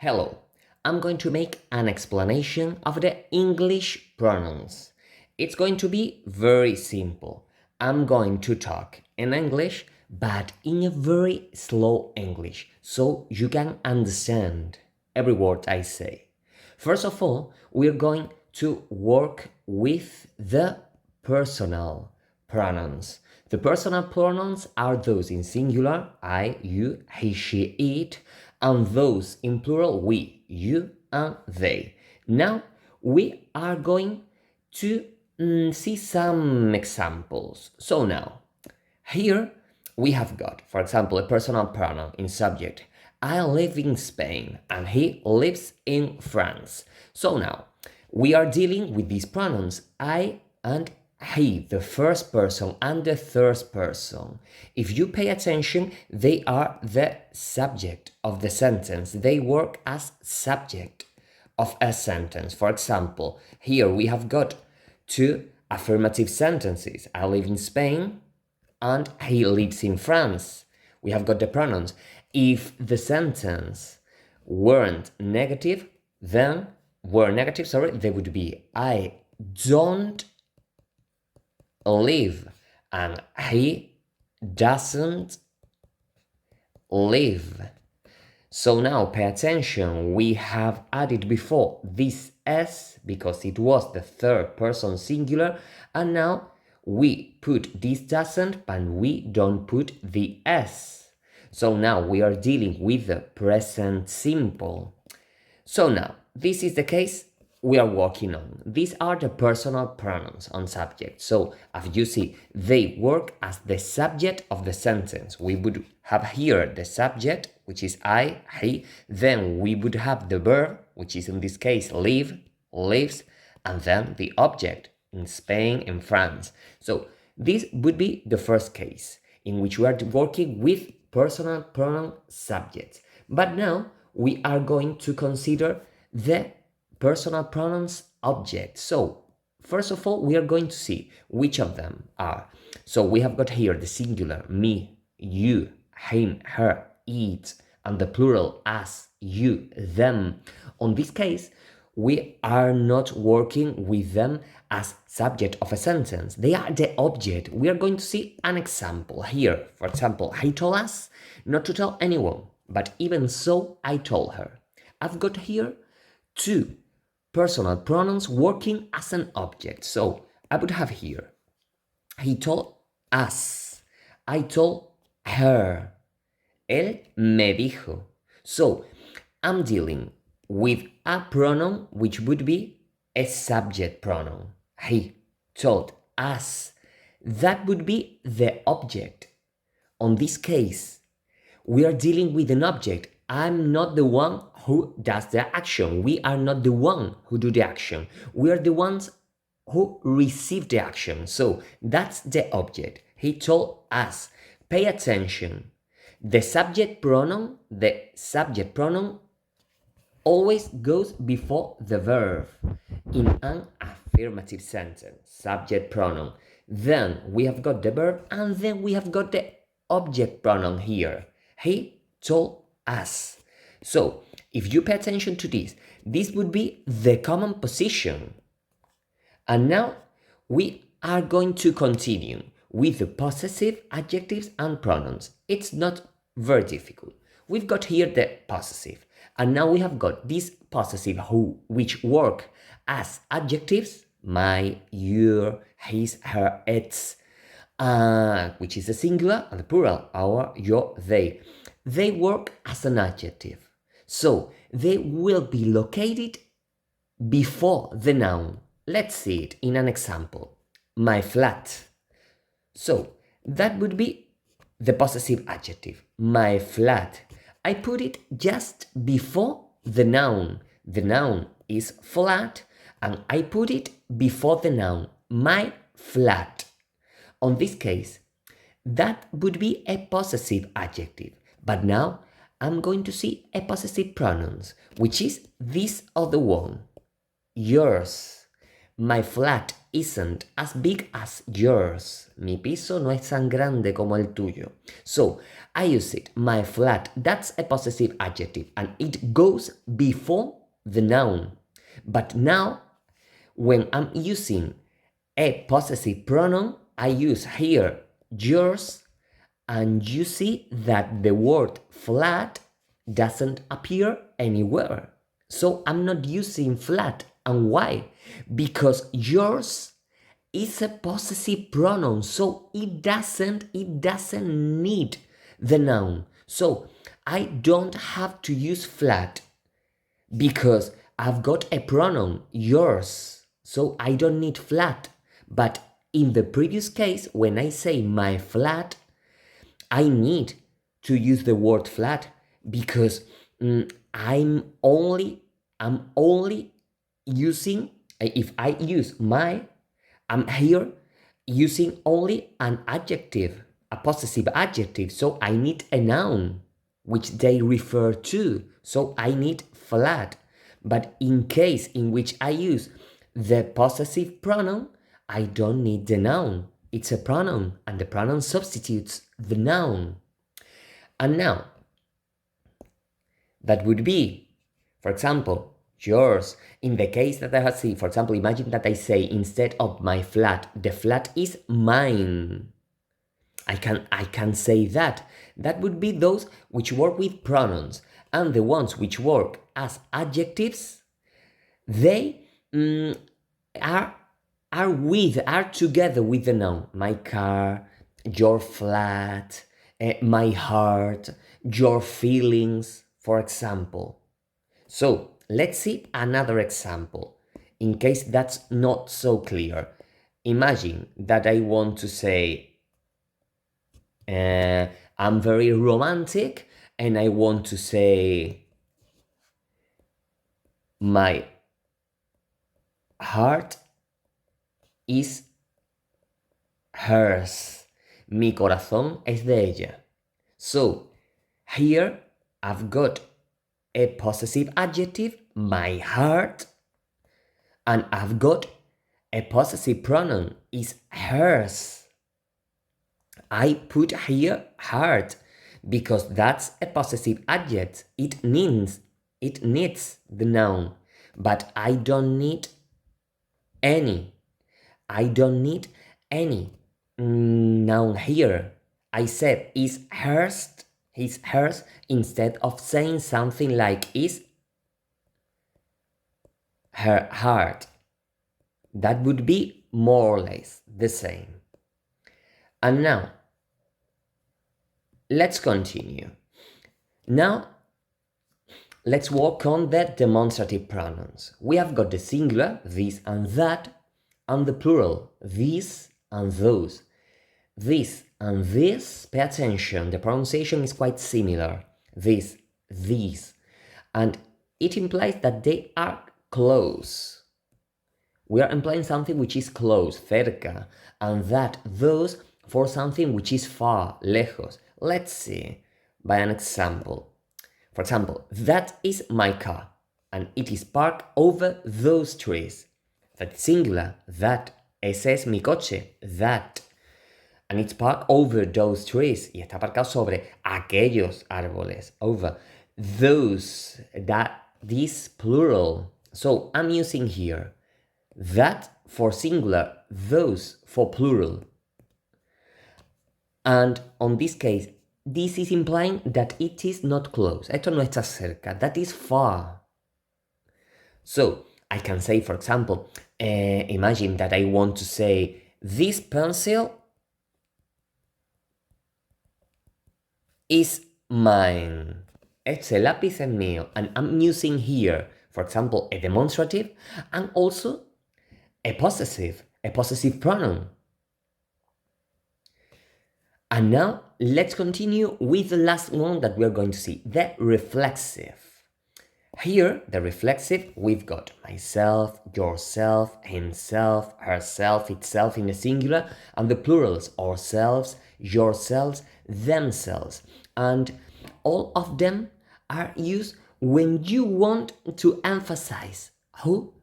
Hello, I'm going to make an explanation of the English pronouns. It's going to be very simple. I'm going to talk in English, but in a very slow English, so you can understand every word I say. First of all, we're going to work with the personal pronouns. The personal pronouns are those in singular, I, you, he, she, it, and those in plural, we, you, and they. Now, we are going to see some examples. So now, here we have got, for example, a personal pronoun in subject. I live in Spain and he lives in France. So now, we are dealing with these pronouns I and he, the first person and the third person. If you pay attention, they are the subject of the sentence. They work as subject of a sentence. For example, here we have got two affirmative sentences. I live in Spain and he lives in France. We have got the pronouns. If the sentence weren't negative, then they would be I don't live and he doesn't live. So now pay attention, we have added before this s because it was the third person singular, and now we put this doesn't but we don't put the s. So now we are dealing with the present simple. So now this is the case we are working on. These are the personal pronouns on subject. So as you see, they work as the subject of the sentence. We would have here the subject, which is I, he. Then we would have the verb, which is in this case live, lives, and then the object in Spain and France. So this would be the first case in which we are working with personal pronoun subjects. But now we are going to consider the personal pronouns objects. So first of all, we are going to see which of them are. So we have got here the singular, me, you, him, her, it, and the plural, us, you, them. On this case, we are not working with them as subject of a sentence. They are the object. We are going to see an example here. For example, he told us not to tell anyone, but even so, I told her. I've got here two personal pronouns working as an object. So I would have here, he told us, I told her, él me dijo. So I'm dealing with a pronoun which would be a subject pronoun. He told us. That would be the object. On this case, we are dealing with an object. I'm not the one who does the action. We are not the one who do the action. We are the ones who receive the action. So that's the object. He told us. Pay attention. The subject pronoun always goes before the verb in an affirmative sentence. Subject pronoun. Then we have got the verb and then we have got the object pronoun here. He told us. So, if you pay attention to this would be the common position. And now we are going to continue with the possessive adjectives and pronouns. It's not very difficult. We've got here the possessive, and now we have got this possessive which work as adjectives, my, your, his, her, its, which is a singular, and the plural, our, your, they. They work as an adjective. So they will be located before the noun. Let's see it in an example. My flat. So that would be the possessive adjective. My flat. I put it just before the noun. The noun is flat and I put it before the noun. My flat. On this case, that would be a possessive adjective. But now I'm going to see a possessive pronouns, which is this other one. Yours, My flat isn't as big as yours. Mi piso no es tan grande como el tuyo. So, I use it. My flat, that's a possessive adjective and it goes before the noun. But now, when I'm using a possessive pronoun, I use here yours, and you see that the word flat doesn't appear anywhere. So I'm not using flat. And why? Because yours is a possessive pronoun, so it doesn't need the noun. So I don't have to use flat because I've got a pronoun, yours, so I don't need flat. But in the previous case, when I say my flat, I need to use the word flat because I'm only using, if I use my, I'm here using only an adjective, a possessive adjective, so I need a noun which they refer to, so I need flat. But in case in which I use the possessive pronoun, I don't need the noun. It's a pronoun, and the pronoun substitutes the noun. And now, that would be, for example, yours. In the case that I have seen, for example, imagine that I say instead of my flat, the flat is mine. I can say that. That would be those which work with pronouns. And the ones which work as adjectives, they are together with the noun. My car, your flat, my heart, your feelings, for example. So let's see another example, in case that's not so clear. Imagine that I want to say, I'm very romantic, and I want to say, my heart is hers. Mi corazón es de ella. So, here I've got a possessive adjective, my heart, and I've got a possessive pronoun, is hers. I put here heart because that's a possessive adjective. It needs the noun, but I don't need any. I don't need any noun here. I said is hers, instead of saying something like is her heart. That would be more or less the same. And now, let's continue. Now, let's work on the demonstrative pronouns. We have got the singular, this and that, and the plural, these and those. This and this, pay attention, the pronunciation is quite similar. This, these. And it implies that they are close. We are implying something which is close, cerca, and that, those, for something which is far, lejos. Let's see by an example. For example, that is my car, and it is parked over those trees. That's singular, that. Ese es mi coche, that. And it's parked over those trees. Y está aparcado sobre aquellos árboles. Over those, that, this plural. So I'm using here that for singular, those for plural. And on this case, this is implying that it is not close. Esto no está cerca. That is far. So I can say, for example, imagine that I want to say, this pencil is mine. Este lápiz es mío. And I'm using here, for example, a demonstrative and also a possessive pronoun. And now let's continue with the last one that we're going to see, the reflexive. Here, the reflexive, we've got myself, yourself, himself, herself, itself in the singular, and the plurals, ourselves, yourselves, themselves. And all of them are used when you want to emphasize who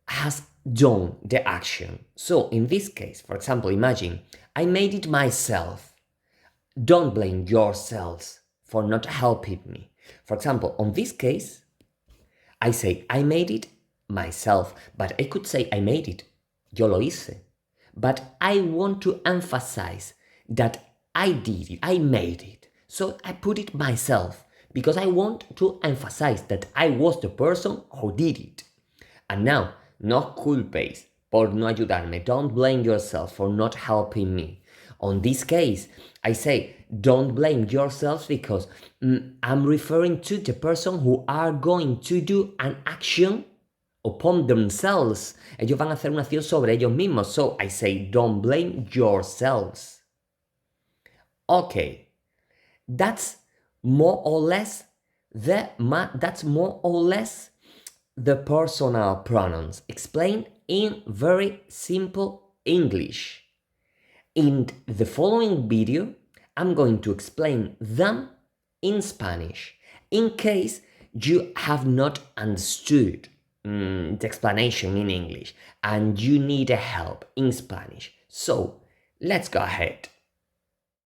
has done the action. So in this case, for example, imagine I made it myself. Don't blame yourselves for not helping me. For example, on this case, I say I made it myself, but I could say I made it. Yo lo hice. But I want to emphasize that I did it, I made it. So I put it myself because I want to emphasize that I was the person who did it. And now, no culpes por no ayudarme. Don't blame yourself for not helping me. On this case, I say, don't blame yourselves because I'm referring to the person who are going to do an action upon themselves. Ellos van a hacer una acción sobre ellos mismos. So I say, don't blame yourselves. Okay, that's more or less the personal pronouns explained in very simple English. In the following video, I'm going to explain them in Spanish, in case you have not understood the explanation in English and you need a help in Spanish. So, let's go ahead.